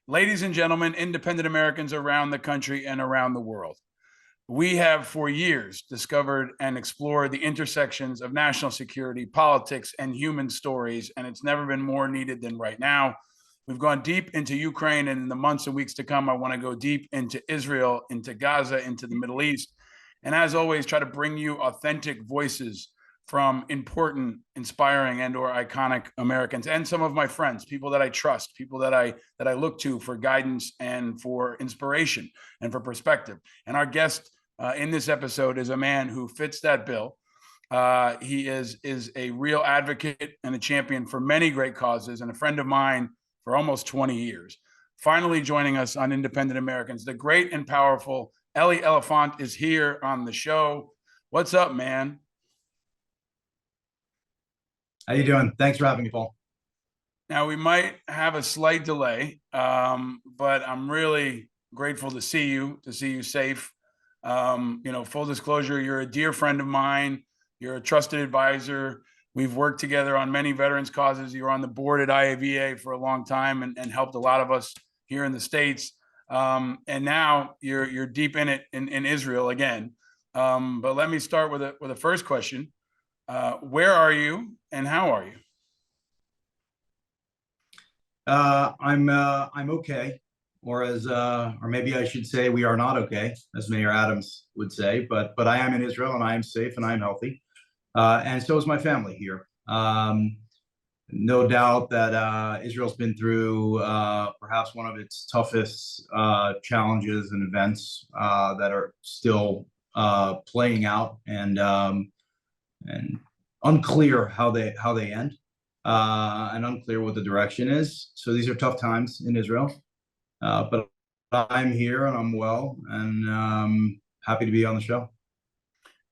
Ladies and gentlemen, independent Americans around the country and around the world, we have for years discovered and explored the intersections of national security, politics, and human stories, and it's never been more needed than right now. We've gone deep into Ukraine, and in the months and weeks to come, I want to go deep into Israel, into Gaza, into the Middle East. And as always, try to bring you authentic voices from important, inspiring, and/or iconic Americans, and some of my friends, people that I trust, people that I look to for guidance and for inspiration and for perspective. And our guest in this episode is a man who fits that bill. He is a real advocate and a champion for many great causes, and a friend of mine for almost 20 years. Finally joining us on Independent Americans, the great and powerful Elefant is here on the show. What's up, man? How you doing? Thanks for having me, Paul. Now, we might have a slight delay, but I'm really grateful to see you safe. Full disclosure, you're a dear friend of mine. You're a trusted advisor. We've worked together on many veterans causes. You were on the board at IAVA for a long time and helped a lot of us here in the States. And now you're deep in it in Israel again. But let me start with a first question. Where are you and how are you? I'm okay, or maybe I should say we are not okay, as Mayor Adams would say. But I am in Israel and I am safe and I am healthy, and so is my family here. No doubt that Israel's been through perhaps one of its toughest challenges and events that are still playing out and unclear how they end. And unclear what the direction is. So these are tough times in Israel, but I'm here and I'm well and happy to be on the show.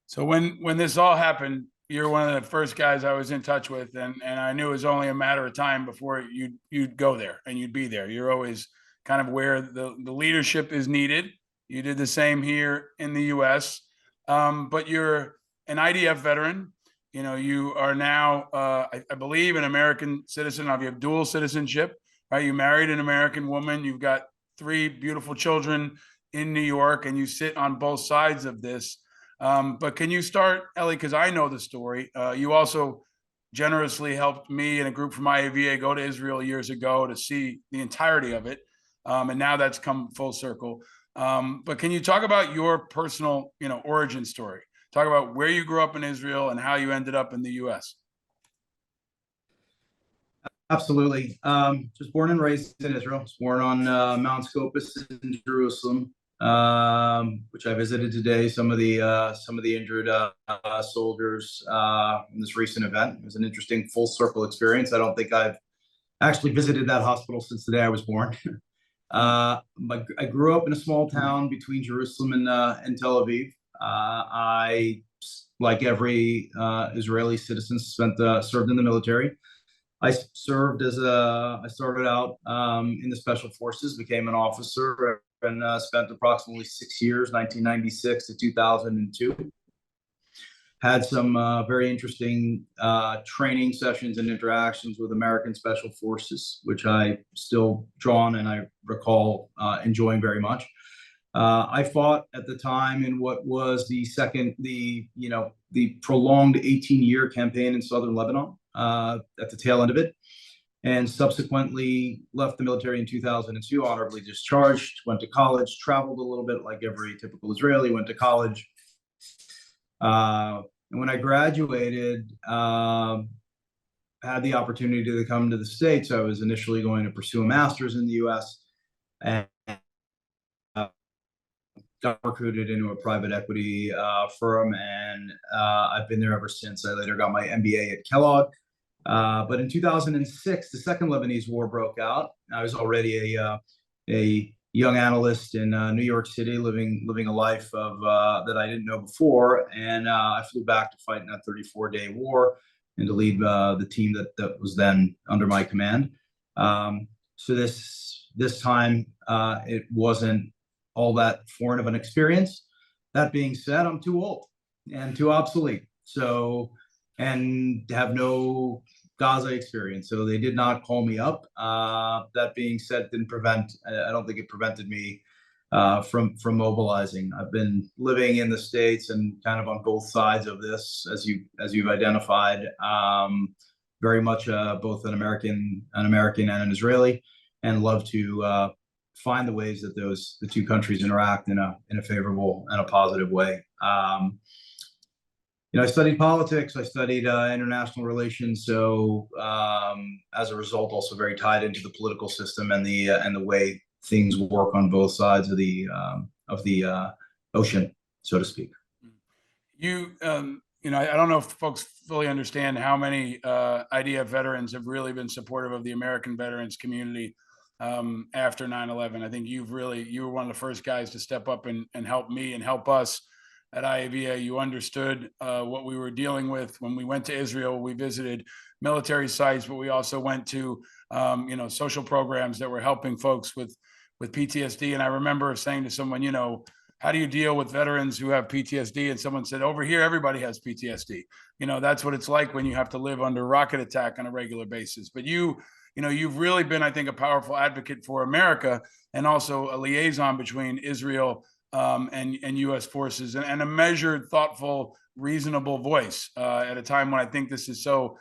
So when this all happened, you're one of the first guys I was in touch with, and I knew it was only a matter of time before you'd go there and you'd be there. You're always kind of where the leadership is needed. You did the same here in the U.S., but you're an IDF veteran. You know, you are now, I believe, an American citizen. You have dual citizenship, right? You married an American woman. You've got three beautiful children in New York, and you sit on both sides of this. But can you start, Ellie? Because I know the story. You also generously helped me and a group from IAVA go to Israel years ago to see the entirety of it, and now that's come full circle. But can you talk about your personal, origin story? Talk about where you grew up in Israel and how you ended up in the U.S. Absolutely. Just born and raised in Israel. Was born on Mount Scopus in Jerusalem, which I visited today. Some of the injured soldiers in this recent event. It was an interesting full circle experience. I don't think I've actually visited that hospital since the day I was born. But I grew up in a small town between Jerusalem and Tel Aviv. I, like every Israeli citizen, served in the military. I started out in the special forces, became an officer, and spent approximately 6 years, 1996 to 2002. Had some very interesting training sessions and interactions with American Special Forces, which I still drawn and I recall enjoying very much. I fought at the time in what was the prolonged 18-year campaign in southern Lebanon at the tail end of it, and subsequently left the military in 2002, honorably discharged, went to college, traveled a little bit like every typical Israeli, went to college. And when I graduated, had the opportunity to come to the States. I was initially going to pursue a master's in the U.S. and got recruited into a private equity firm, and I've been there ever since. I later got my MBA at Kellogg. But in 2006, the second Lebanese war broke out. I was already a young analyst in New York City, living a life of that I didn't know before, and I flew back to fight in that 34-day war and to lead the team that was then under my command. So this time it wasn't all that foreign of an experience. That being said, I'm too old and too obsolete. So, and have no Gaza experience. So they did not call me up. That being said, didn't prevent. I don't think it prevented me from mobilizing. I've been living in the States and kind of on both sides of this, as you've identified. Very much both an American and an Israeli, and love to find the ways that the two countries interact in a favorable and a positive way. I studied politics. I studied international relations. So as a result, also very tied into the political system and the way things work on both sides of the ocean, so to speak. I don't know if folks fully understand how many IDF veterans have really been supportive of the American veterans community after 9/11. I think you were one of the first guys to step up and help me and help us at IAVA. You understood what we were dealing with. When we went to Israel, we visited military sites, but we also went to social programs that were helping folks with PTSD. And I remember saying to someone, how do you deal with veterans who have PTSD? And someone said, over here, everybody has PTSD. That's what it's like when you have to live under rocket attack on a regular basis. But you've really been, I think, a powerful advocate for America, and also a liaison between Israel and U.S. forces, and a measured, thoughtful, reasonable voice at a time when I think this is so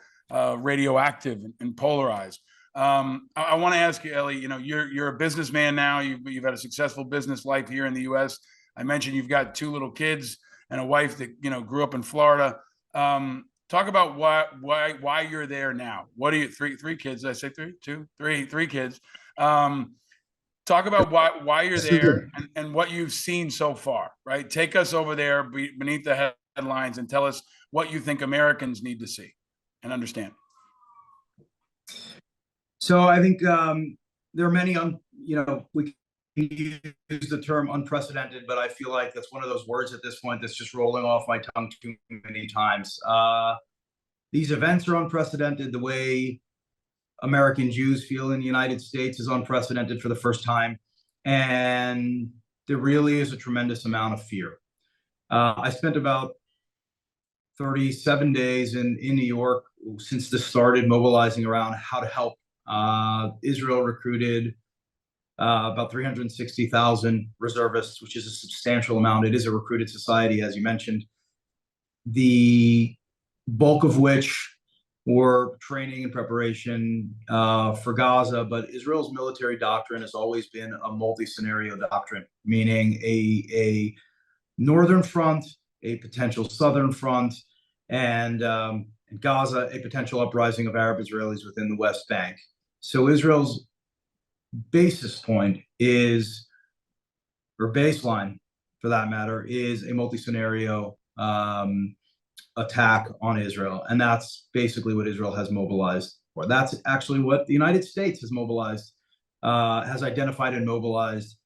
radioactive and polarized. I want to ask you, Ellie. You're a businessman now. You've had a successful business life here in the U.S. I mentioned you've got 2 little kids and a wife that grew up in Florida. Talk about why you're there now. What are you three kids? Did I say three kids? Talk about why you're there and what you've seen so far. Right, take us over there beneath the headlines and tell us what you think Americans need to see and understand. So I think there are many, we can use the term unprecedented, but I feel like that's one of those words at this point that's just rolling off my tongue too many times. These events are unprecedented. The way American Jews feel in the United States is unprecedented for the first time. And there really is a tremendous amount of fear. I spent about 37 days in New York since this started, mobilizing around how to help. Israel recruited about 360,000 reservists, which is a substantial amount. It is a recruited society, as you mentioned, the bulk of which were training and preparation for Gaza. But Israel's military doctrine has always been a multi-scenario doctrine, meaning a northern front, a potential southern front, and Gaza, a potential uprising of Arab Israelis within the West Bank. So Israel's basis point is, or baseline for that matter, is a multi-scenario attack on Israel. And that's basically what Israel has mobilized for. That's actually what the United States has mobilized, has identified and mobilized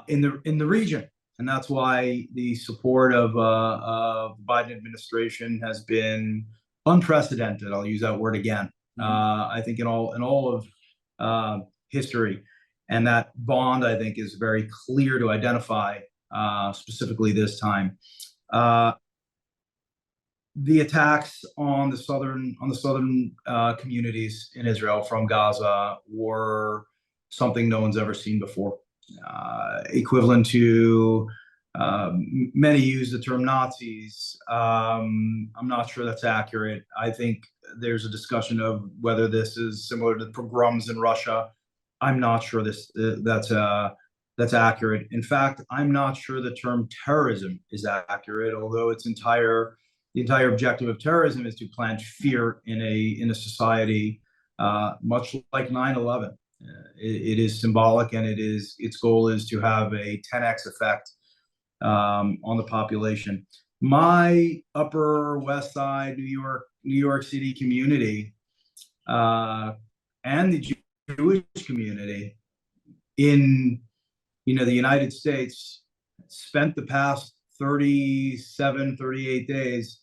in the region. And that's why the support of the Biden administration has been unprecedented. I'll use that word again. I think in all of history, and that bond, I think, is very clear to identify specifically this time. The attacks on the southern communities in Israel from Gaza were something no one's ever seen before. Equivalent to, many use the term Nazis. I'm not sure that's accurate. I think there's a discussion of whether this is similar to the pogroms in Russia. I'm not sure that's accurate. In fact, I'm not sure the term terrorism is accurate, although the entire objective of terrorism is to plant fear in a society, much like 9/11. It is symbolic, and its goal is to have a 10x effect on the population. My Upper West Side, New York City community, and the Jewish community in the United States spent the past 37, 38 days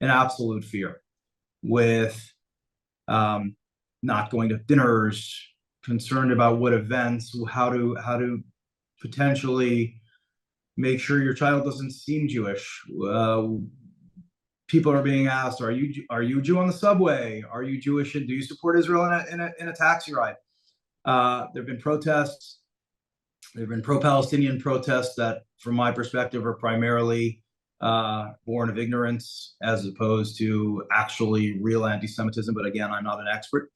in absolute fear, with not going to dinners, concerned about what events, how to potentially make sure your child doesn't seem Jewish, people are being asked, are you Jew on the subway? Are you Jewish? And do you support Israel in a taxi ride? There have been protests. There have been pro-Palestinian protests that, from my perspective, are primarily born of ignorance as opposed to actually real anti-Semitism. But again, I'm not an expert.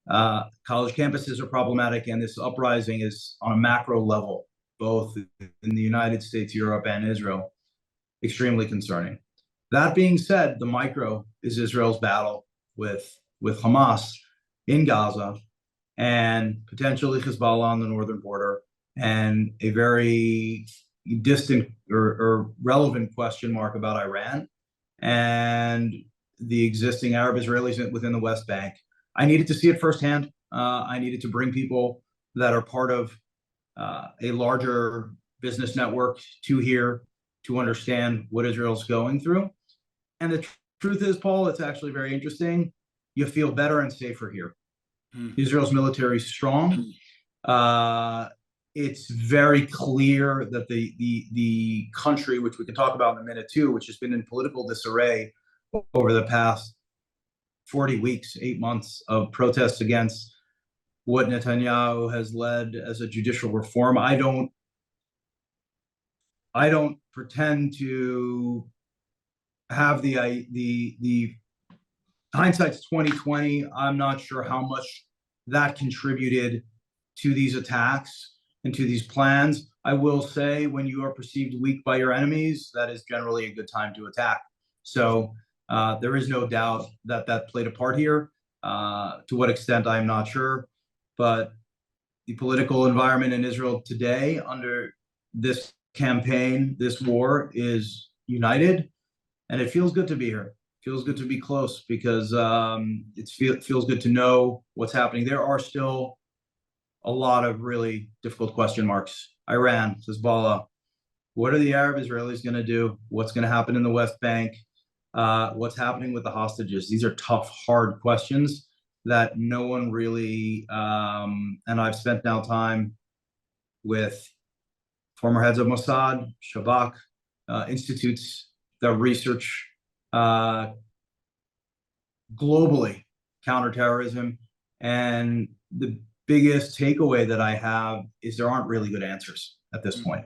College campuses are problematic, and this uprising is on a macro level, both in the United States, Europe, and Israel, extremely concerning. That being said, the micro is Israel's battle with Hamas in Gaza and potentially Hezbollah on the northern border, and a very distant or relevant question mark about Iran and the existing Arab Israelis within the West Bank. I needed to see it firsthand. I needed to bring people that are part of a larger business network to here to understand what Israel's going through. And the truth is, Paul, it's actually very interesting. You feel better and safer here. Israel's military is strong. It's very clear that the country, which we can talk about in a minute too, which has been in political disarray over the past 40 weeks, 8 months of protests against what Netanyahu has led as a judicial reform. I don't pretend to have the hindsight's 2020. I'm not sure how much that contributed to these attacks and to these plans. I will say, when you are perceived weak by your enemies, that is generally a good time to attack. So there is no doubt that that played a part here. To what extent, I'm not sure. But the political environment in Israel today under this campaign, this war, is united. And it feels good to be here. It feels good to be close, because it feels good to know what's happening. There are still a lot of really difficult question marks. Iran, Hezbollah, what are the Arab Israelis going to do? What's going to happen in the West Bank? What's happening with the hostages? These are tough, hard questions that no one really, and I've spent now time with former heads of Mossad, Shabak, institutes that research globally counterterrorism. And the biggest takeaway that I have is there aren't really good answers at this point.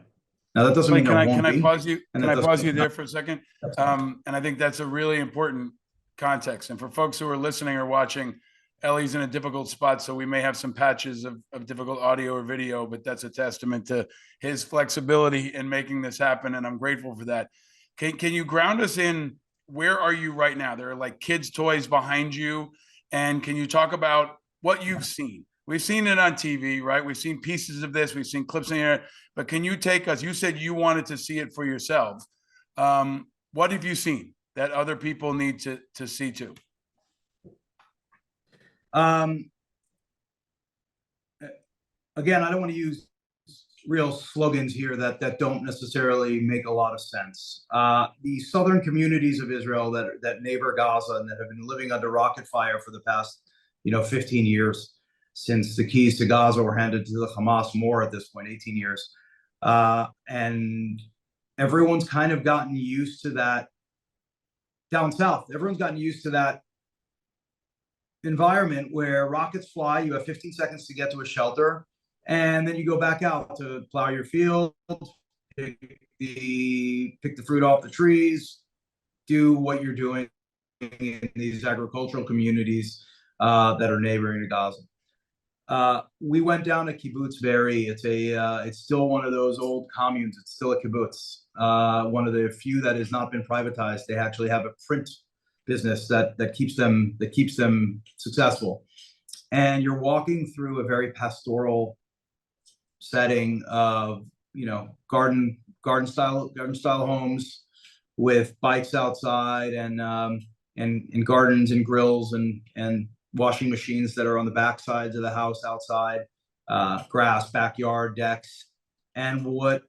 Now, that doesn't mean there won't be. Can I pause you? And Can I that pause you doesn't- there for a second? And I think that's a really important context. And for folks who are listening or watching, Ellie's in a difficult spot, so we may have some patches of difficult audio or video, but that's a testament to his flexibility in making this happen, and I'm grateful for that. Can you ground us in, where are you right now? There are like kids' toys behind you, and can you talk about what you've seen? We've seen it on TV, right? We've seen pieces of this. We've seen clips in here. But can you take us? You said you wanted to see it for yourself. What have you seen that other people need to see too? Again, I don't want to use real slogans here that don't necessarily make a lot of sense. The southern communities of Israel that neighbor Gaza and that have been living under rocket fire for the past 15 years, since the keys to Gaza were handed to the Hamas, more at this point, 18 years. And everyone's kind of gotten used to that down south. Everyone's gotten used to that environment where rockets fly, you have 15 seconds to get to a shelter, and then you go back out to plow your field, pick the fruit off the trees, do what you're doing in these agricultural communities that are neighboring to Gaza. We went down to Kibbutz Be'eri. It's still one of those old communes. It's still a kibbutz. One of the few that has not been privatized. They actually have a print business that keeps them successful. And you're walking through a very pastoral setting of garden style homes with bikes outside and gardens and grills and washing machines that are on the back sides of the house outside, grass, backyard, decks. And what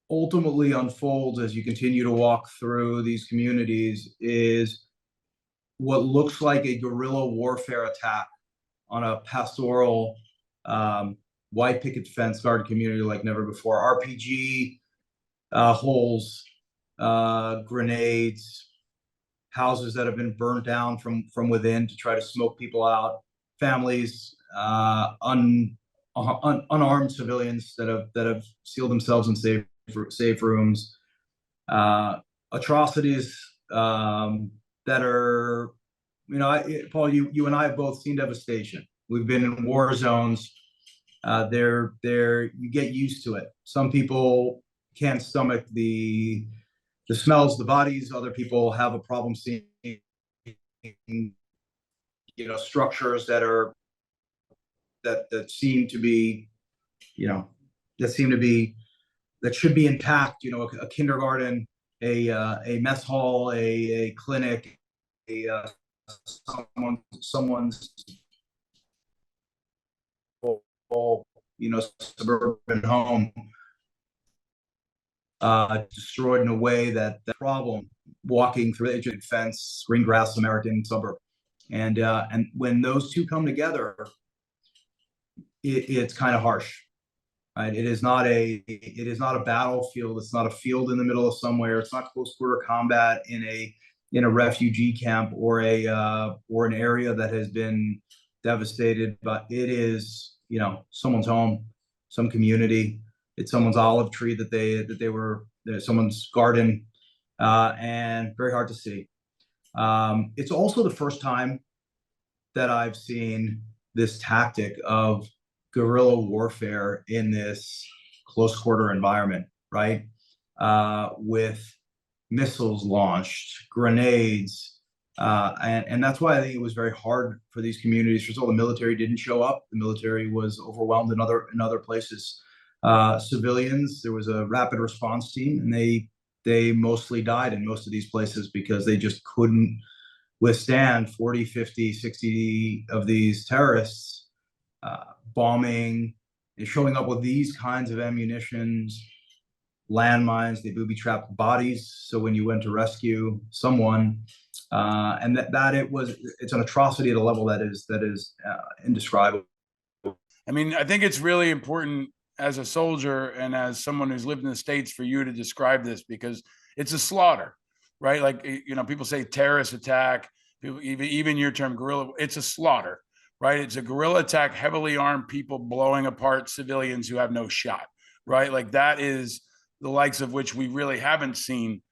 ultimately unfolds as you continue to walk through these communities is what looks like a guerrilla warfare attack on a pastoral white picket fence guard community like never before. RPG holes, grenades, houses that have been burned down from within to try to smoke people out, families, unarmed civilians that have sealed themselves in safe rooms, atrocities that are, Paul, you and I have both seen devastation. We've been in war zones. You get used to it. Some people can't stomach the smells, the bodies. Other people have a problem seeing, structures that seem to be, that should be intact. A kindergarten, a mess hall, a clinic, someone's suburban home destroyed in a way that the problem walking through the fence, green grass American suburb. And when those two come together, it's kind of harsh. Right? It is not a battlefield. It's not a field in the middle of somewhere. It's not close quarter combat in a refugee camp or an area that has been devastated. But it is, someone's home, some community. It's someone's olive tree someone's garden, and very hard to see. It's also the first time that I've seen this tactic of guerrilla warfare in this close quarter environment, right? With missiles launched, grenades, and that's why I think it was very hard for these communities. First of all, the military didn't show up. The military was overwhelmed in other places. Civilians, there was a rapid response team, and they mostly died in most of these places because they just couldn't withstand 40, 50, 60 of these terrorists bombing and showing up with these kinds of ammunitions, landmines. They booby-trapped bodies. So when you went to rescue someone, and it's an atrocity at a level that is indescribable. I mean, I think it's really important as a soldier and as someone who's lived in the States for you to describe this, because it's a slaughter, right? Like, people say terrorist attack, even your term guerrilla, it's a slaughter, right? It's a guerrilla attack, heavily armed people blowing apart civilians who have no shot, right? Like, that is the likes of which we really haven't seen,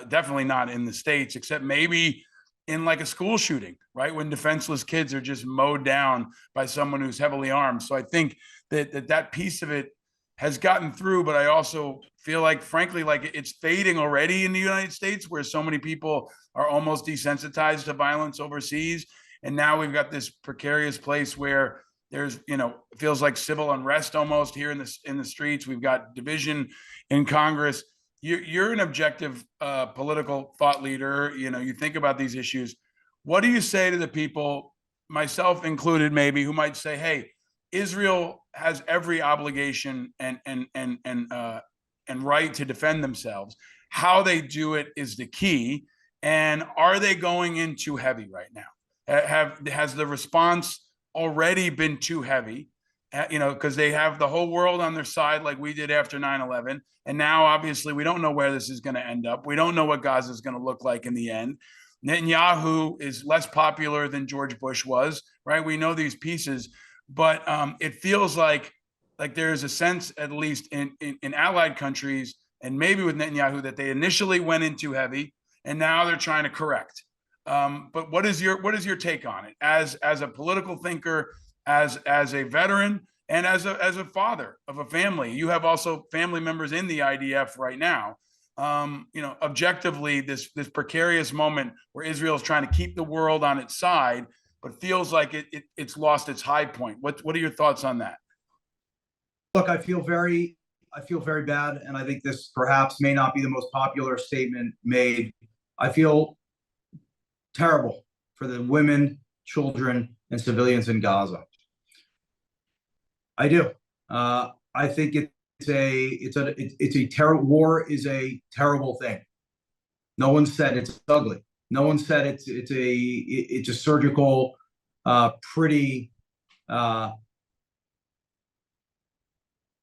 definitely not in the States, except maybe in like a school shooting, right? When defenseless kids are just mowed down by someone who's heavily armed. So I think that piece of it has gotten through, but I also feel like, frankly, like it's fading already in the United States, where so many people are almost desensitized to violence overseas. And now we've got this precarious place where there's, it feels like civil unrest almost here in the streets. We've got division in Congress. You're an objective political thought leader. You think about these issues. What do you say to the people, myself included, maybe, who might say, "Hey, Israel has every obligation and right to defend themselves. How they do it is the key. And are they going in too heavy right now? Has the response already been too heavy? Because they have the whole world on their side, like we did after 9/11. And now, obviously, we don't know where this is going to end up. We don't know what Gaza is going to look like in the end. Netanyahu is less popular than George Bush was, right? We know these pieces. But it feels like there is a sense, at least in allied countries, and maybe with Netanyahu, that they initially went in too heavy, and now they're trying to correct. But what is your take on it as a political thinker, as a veteran, and as a father of a family? You have also family members in the IDF right now. Objectively, this precarious moment where Israel is trying to keep the world on its side, but feels like it's lost its high point. What are your thoughts on that? Look, I feel very bad, and I think this perhaps may not be the most popular statement made. I feel terrible for the women, children, and civilians in Gaza. I do. I think war is a terrible thing. No one said it's ugly. No one said it's a surgical, pretty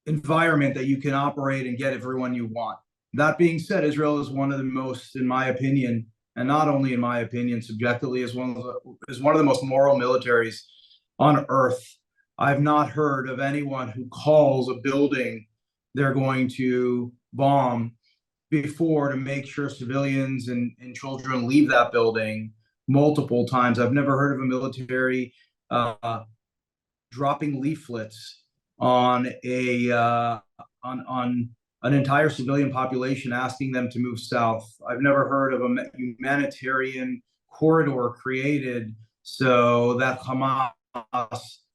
environment that you can operate and get everyone you want. That being said, Israel is one of the most, in my opinion, and not only in my opinion subjectively, is one of the most moral militaries on earth. I've not heard of anyone who calls a building they're going to bomb before to make sure civilians and children leave that building multiple times. I've never heard of a military dropping leaflets on on an entire civilian population, asking them to move south. I've never heard of a humanitarian corridor created so that Hamas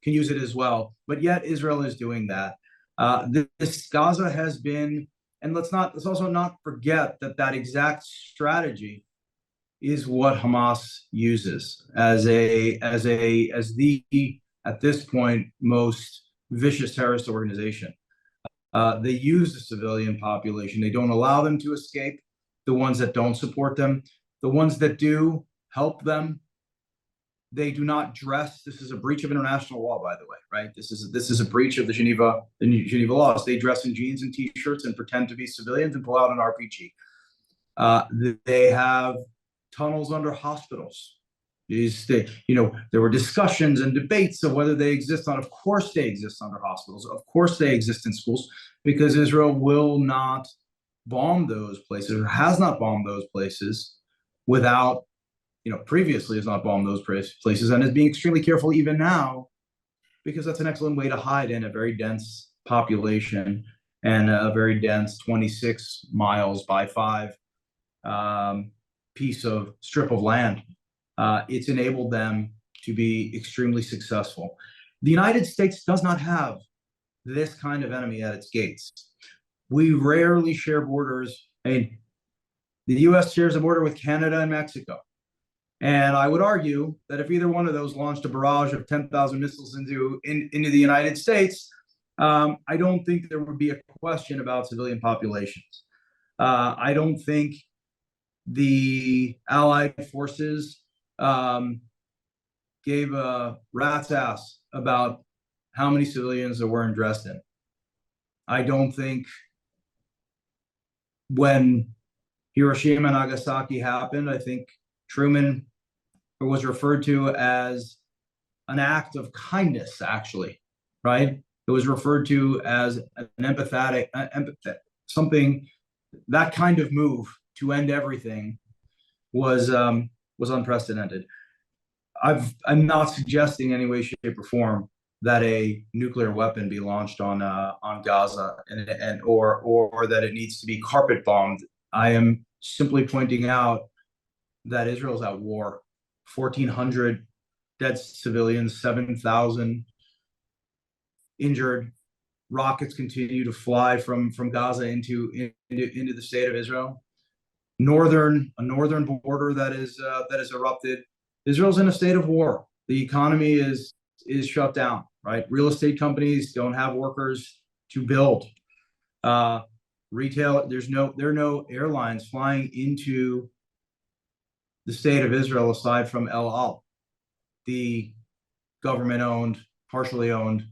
can use it as well. But yet Israel is doing that. This Gaza has been, and let's also not forget that exact strategy is what Hamas uses as the at this point most vicious terrorist organization. They use the civilian population. They don't allow them to escape. The ones that don't support them, the ones that do help them, they do not dress. This is a breach of international law, by the way, right? This is a breach of the Geneva laws. They dress in jeans and t-shirts and pretend to be civilians and pull out an RPG. They have tunnels under hospitals. There were discussions and debates of whether they exist on. Of course, they exist under hospitals. Of course, they exist in schools, because Israel will not bomb those places, or has not bombed those places without, previously has not bombed those places, and is being extremely careful even now, because that's an excellent way to hide in a very dense population and a very dense 26 miles by 5 piece of strip of land. It's enabled them to be extremely successful. The United States does not have this kind of enemy at its gates. We rarely share borders. I mean, the U.S. shares a border with Canada and Mexico. And I would argue that if either one of those launched a barrage of 10,000 missiles into the United States, I don't think there would be a question about civilian populations. I don't think the Allied forces gave a rat's ass about how many civilians there were in Dresden. I don't think when Hiroshima and Nagasaki happened, I think Truman was referred to as an act of kindness, actually, right? It was referred to as an empathetic, something, that kind of move to end everything was unprecedented. I'm not suggesting in any way, shape, or form that a nuclear weapon be launched on Gaza or that it needs to be carpet bombed. I am simply pointing out that Israel's at war. 1,400 dead civilians, 7,000 injured. Rockets continue to fly from Gaza into the state of Israel. A northern border that is erupted. Israel's in a state of war. The economy is shut down. Right, real estate companies don't have workers to build. Retail, there are no airlines flying into the state of Israel aside from El Al, the government-owned, partially owned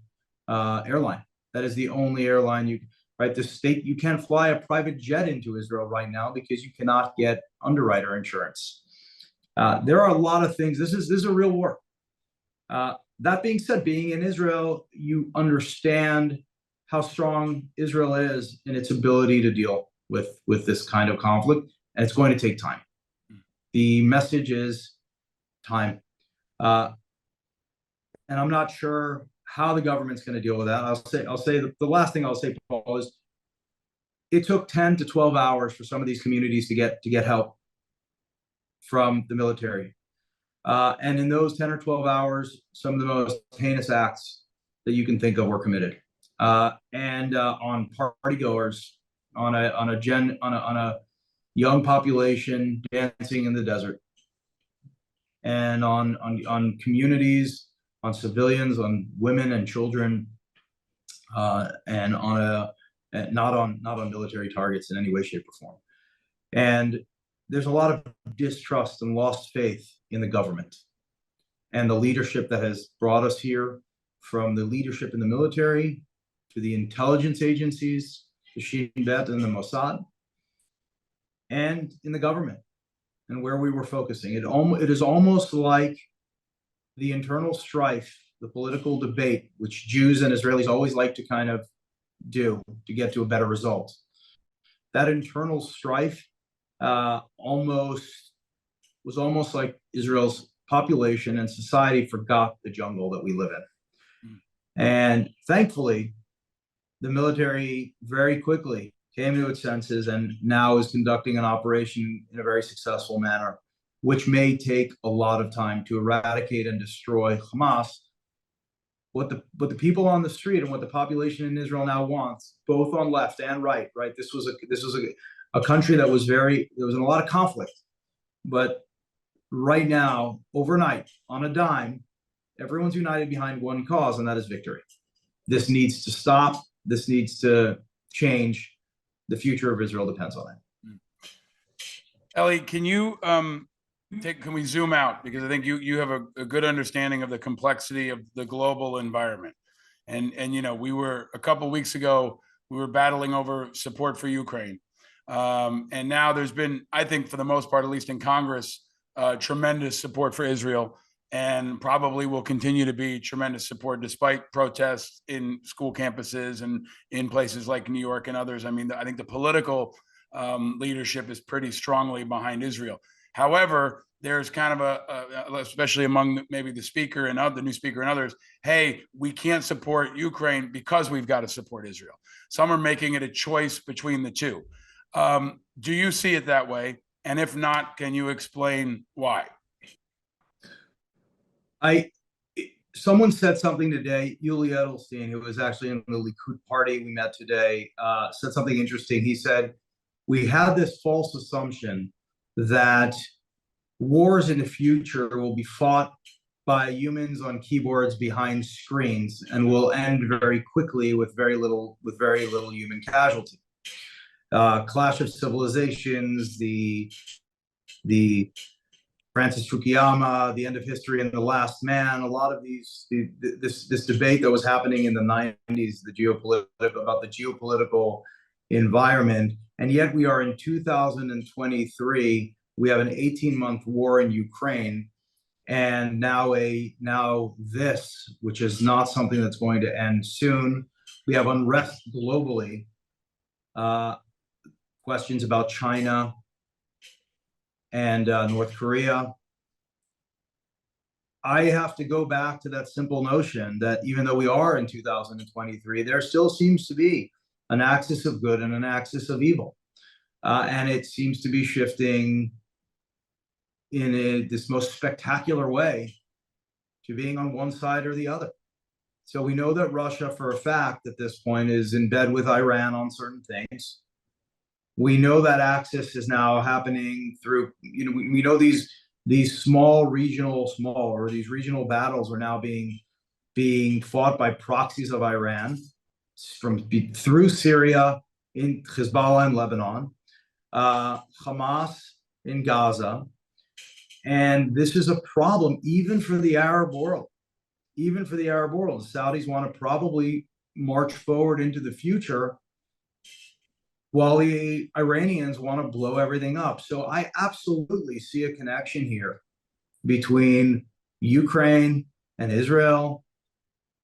airline. That is the only airline the state, you can't fly a private jet into Israel right now because you cannot get underwriter insurance. There are a lot of things. This is a real war. That being said, being in Israel, you understand how strong Israel is in its ability to deal with this kind of conflict, and it's going to take time. The message is time. And I'm not sure how the government's going to deal with that. I'll say the last thing I'll say, Paul, is it took 10 to 12 hours for some of these communities to get help from the military. And in those 10 or 12 hours, some of the most heinous acts that you can think of were committed. And on party goers, on a young population dancing in the desert, and on communities, on civilians, on women and children, and not on military targets in any way, shape, or form. And there's a lot of distrust and lost faith in the government and the leadership that has brought us here, from the leadership in the military to the intelligence agencies, the Shin Bet and the Mossad, and in the government. and where we were focusing. It is almost like the internal strife, the political debate, which Jews and Israelis always like to kind of do to get to a better result. That internal strife almost was almost like Israel's population and society forgot the jungle that we live in. And thankfully, the military very quickly came to its senses and now is conducting an operation in a very successful manner, which may take a lot of time to eradicate and destroy Hamas. What the people on the street and what the population in Israel now wants, both on left and right, This was a country that was there was a lot of conflict, but right now, overnight, on a dime, everyone's united behind one cause, and that is victory. This needs to stop. This needs to change. The future of Israel depends on it. Ellie, can you can we zoom out, because I think you have a good understanding of the complexity of the global environment, and we were a couple of weeks ago we were battling over support for Ukraine, and now there's been, I think, for the most part, at least in Congress, tremendous support for Israel, and probably will continue to be tremendous support despite protests in school campuses and in places like New York and others. I mean, I think the political leadership is pretty strongly behind Israel. However, there's kind of especially among maybe the speaker and the new speaker and others, hey, we can't support Ukraine because we've got to support Israel. Some are making it a choice between the two. Do you see it that way? And if not, can you explain why? Someone said something today. Yuli Edelstein, who was actually in the Likud party we met today, said something interesting. He said, we had this false assumption that wars in the future will be fought by humans on keyboards behind screens and will end very quickly with very little human casualty. Clash of Civilizations, the Francis Fukuyama, The End of History and The Last Man, a lot of this debate that was happening in the 90s, about the geopolitical environment, and yet we are in 2023. We have an 18-month war in Ukraine, and now this, which is not something that's going to end soon. We have unrest globally, questions about China and North Korea. I have to go back to that simple notion that even though we are in 2023, there still seems to be an axis of good and an axis of evil. And it seems to be shifting in this most spectacular way to being on one side or the other. So we know that Russia, for a fact, at this point, is in bed with Iran on certain things. We know that axis is now happening through, we know these regional battles are now being fought by proxies of Iran through Syria, in Hezbollah in Lebanon, Hamas in Gaza. And this is a problem even for the Arab world. Even for the Arab world, the Saudis want to probably march forward into the future while the Iranians want to blow everything up. So I absolutely see a connection here between Ukraine and Israel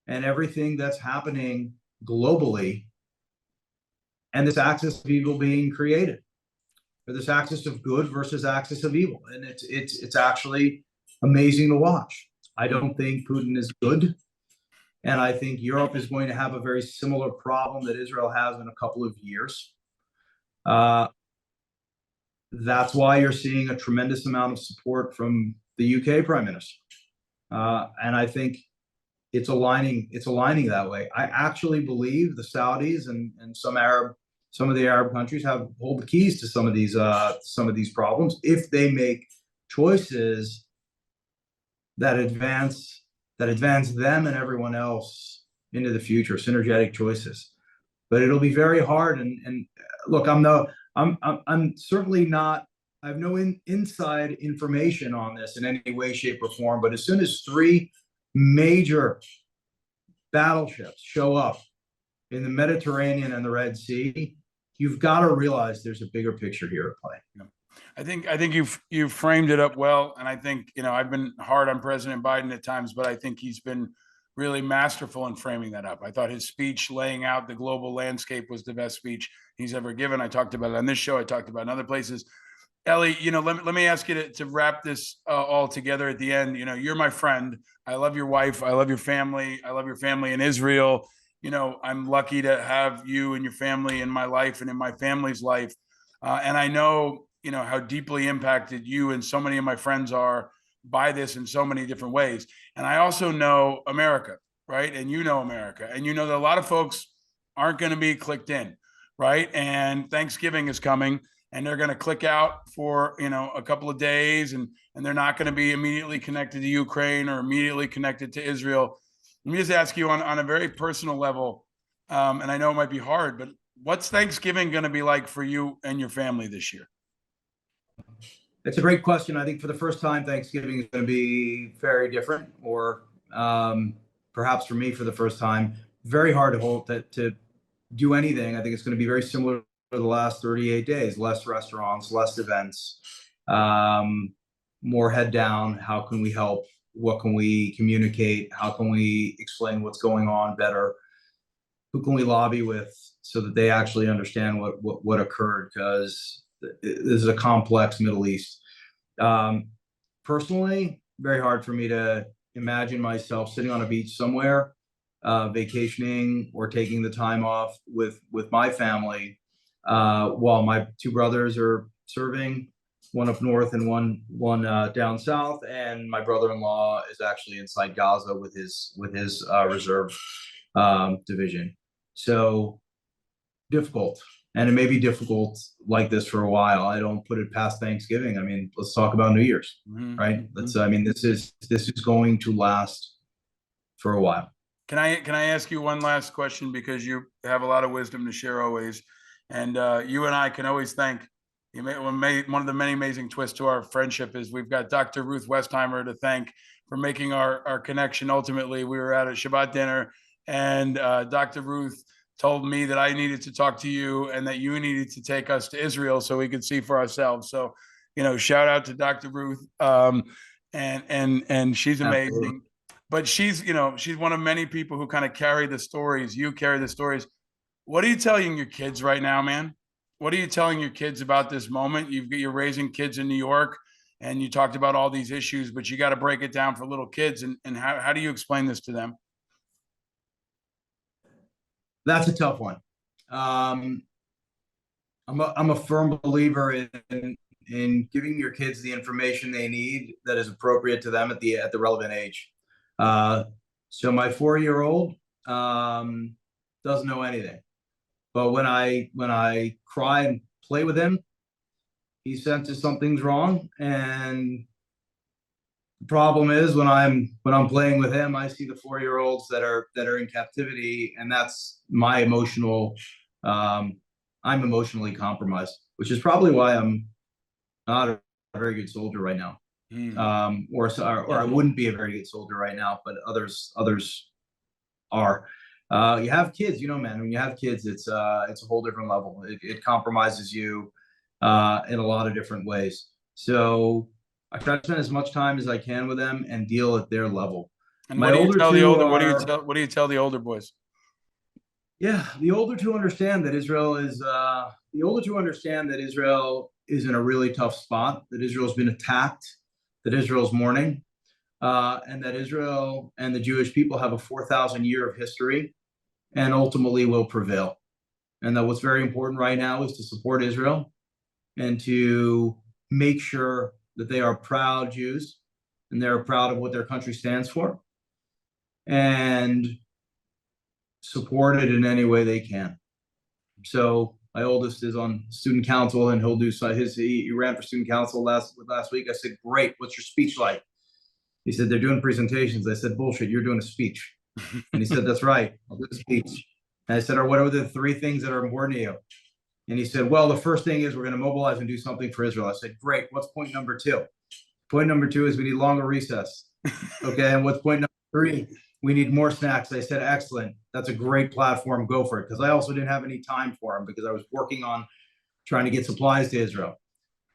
and everything that's happening globally, and this axis of evil being created, or this axis of good versus axis of evil. And it's actually amazing to watch. I don't think Putin is good. And I think Europe is going to have a very similar problem that Israel has in a couple of years. That's why you're seeing a tremendous amount of support from the UK Prime Minister. And I think it's aligning that way. I actually believe the Saudis and some of the Arab countries hold the keys to some of these problems if they make choices that advance them and everyone else into the future, synergetic choices. But it'll be very hard. And look, I'm certainly not. I have no inside information on this in any way, shape, or form. But as soon as 3 major battleships show up in the Mediterranean and the Red Sea, you've got to realize there's a bigger picture here at play. I think you've framed it up well, and I think I've been hard on President Biden at times, but I think he's been really masterful in framing that up. I thought his speech laying out the global landscape was the best speech he's ever given. I talked about it on this show. I talked about it in other places. Ellie, let me ask you to wrap this all together at the end. You're my friend. I love your wife. I love your family. I love your family in Israel. I'm lucky to have you and your family in my life and in my family's life. And I know, how deeply impacted you and so many of my friends are by this in so many different ways. And I also know America, right? And you know America. And you know that a lot of folks aren't going to be clicked in, right? And Thanksgiving is coming and they're going to click out for a couple of days and they're not going to be immediately connected to Ukraine or immediately connected to Israel. Let me just ask you on a very personal level, and I know it might be hard, but what's Thanksgiving going to be like for you and your family this year? It's a great question. I think for the first time, Thanksgiving is going to be very different, or perhaps for me, for the first time, very hard to hold to do anything. I think it's going to be very similar to the last 38 days: less restaurants, less events, more head down. How can we help? What can we communicate? How can we explain what's going on better? Who can we lobby with so that they actually understand what occurred? Because this is a complex Middle East. Personally, very hard for me to imagine myself sitting on a beach somewhere, vacationing or taking the time off with my family, while my two brothers are serving, one up north and one down south, and my brother-in-law is actually inside Gaza with his reserve division. So difficult. And it may be difficult like this for a while. I don't put it past Thanksgiving. I mean, let's talk about New Year's, right? This is going to last for a while. Can I ask you one last question, because you have a lot of wisdom to share always, and you and I can always thank you. One of the many amazing twists to our friendship is we've got Dr. Ruth Westheimer to thank for making our connection. Ultimately, we were at a Shabbat dinner, and Dr. Ruth told me that I needed to talk to you and that you needed to take us to Israel so we could see for ourselves. So, shout out to Dr. Ruth. And she's amazing. Absolutely. But she's one of many people who kind of carry the stories. You carry the stories. What are you telling your kids right now, man? What are you telling your kids about this moment? You're raising kids in New York, and you talked about all these issues, but you got to break it down for little kids. And how do you explain this to them? That's a tough one. I'm a firm believer in giving your kids the information they need that is appropriate to them at the relevant age. So my 4-year-old doesn't know anything, but when I cry and play with him, he senses something's wrong. And the problem is when I'm playing with him, I see the 4-year-olds that are in captivity, and that's my emotional. I'm emotionally compromised, which is probably why I'm not a very good soldier right now. Or I wouldn't be a very good soldier right now, but others are. You have kids, man. When you have kids, it's a whole different level. It compromises you in a lot of different ways. So I try to spend as much time as I can with them and deal at their level. And what do you tell the older? What do you tell the older boys? Yeah, the older two understand that Israel is in a really tough spot. That Israel's been attacked. That Israel's mourning, and that Israel and the Jewish people have a 4,000 year of history, and ultimately will prevail. And that what's very important right now is to support Israel and to make sure that they are proud Jews and they're proud of what their country stands for, and support it in any way they can. So my oldest is on student council, and he'll do he ran for student council last week. I said, great, what's your speech like? He said, they're doing presentations. I said, bullshit, you're doing a speech. And he said, that's right, I'll do a speech. And I said, what are the 3 things that are important to you? And he said, well, the first thing is we're going to mobilize and do something for Israel. I said, great, what's point number 2? Point number 2 is we need longer recess. Okay, and what's point number 3? We need more snacks. I said, excellent. That's a great platform. Go for it. Because I also didn't have any time for him because I was working on trying to get supplies to Israel.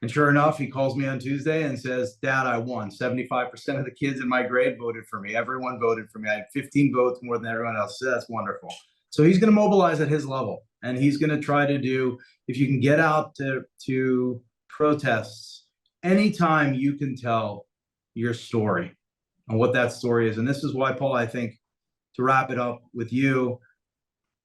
And sure enough, he calls me on Tuesday and says, Dad, I won. 75% of the kids in my grade voted for me. Everyone voted for me. I had 15 votes more than everyone else. So that's wonderful. So he's going to mobilize at his level. And he's going to try to do, if you can get out to protests, anytime you can tell your story and what that story is. And this is why, Paul, I think, to wrap it up with you,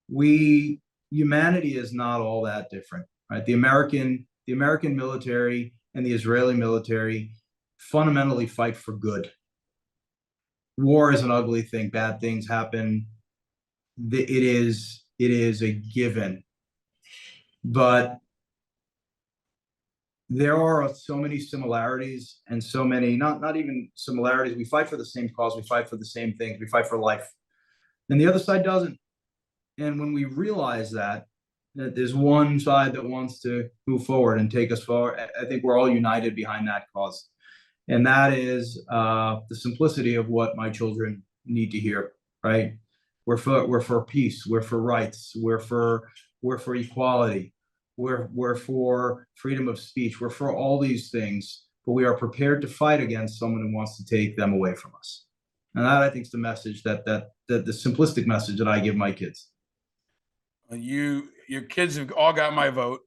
humanity is not all that different, right? The American military and the Israeli military fundamentally fight for good. War is an ugly thing. Bad things happen. It is a given. But there are so many similarities and so many, not even similarities. We fight for the same cause. We fight for the same things. We fight for life. And the other side doesn't. And when we realize that there's one side that wants to move forward and take us forward, I think we're all united behind that cause. And that is the simplicity of what my children need to hear, right? We're for peace. We're for rights. We're for equality. We're for freedom of speech. We're for all these things, but we are prepared to fight against someone who wants to take them away from us. And that, I think, is the message that the simplistic message that I give my kids. Your kids have all got my vote.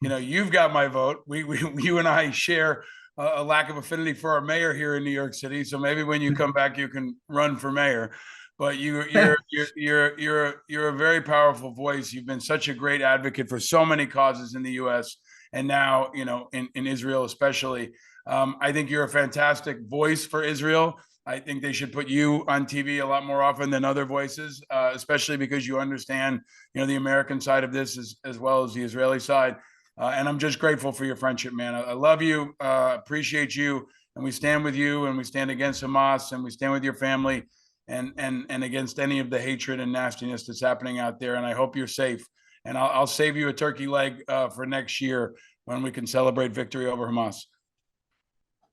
You've got my vote. You and I share a lack of affinity for our mayor here in New York City. So maybe when you come back, you can run for mayor. But you're a very powerful voice. You've been such a great advocate for so many causes in the U.S. and now, in Israel especially. I think you're a fantastic voice for Israel. I think they should put you on TV a lot more often than other voices, especially because you understand, the American side of this as well as the Israeli side. And I'm just grateful for your friendship, man. I love you, appreciate you, and we stand with you, and we stand against Hamas, and we stand with your family, and against any of the hatred and nastiness that's happening out there. And I hope you're safe. And I'll save you a turkey leg for next year when we can celebrate victory over Hamas.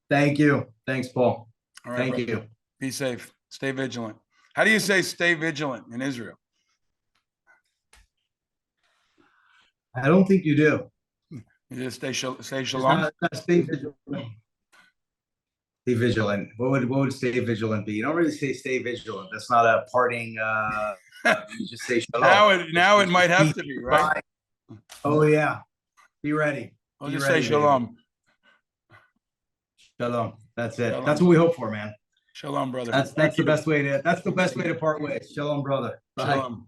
Thank you. Thanks, Paul. All right, thank you. Be safe. Stay vigilant. How do you say stay vigilant in Israel? I don't think you do. You just say shalom? Stay vigilant. Stay vigilant. What would stay vigilant be? You don't really say stay vigilant. That's not a parting. You just say shalom. Now it might have to be, right? Oh, yeah. Be ready. I'll just say shalom. Shalom. That's it. Shalom. That's what we hope for, man. Shalom, brother. That's the best way to part ways. Shalom, brother. Bye. Shalom.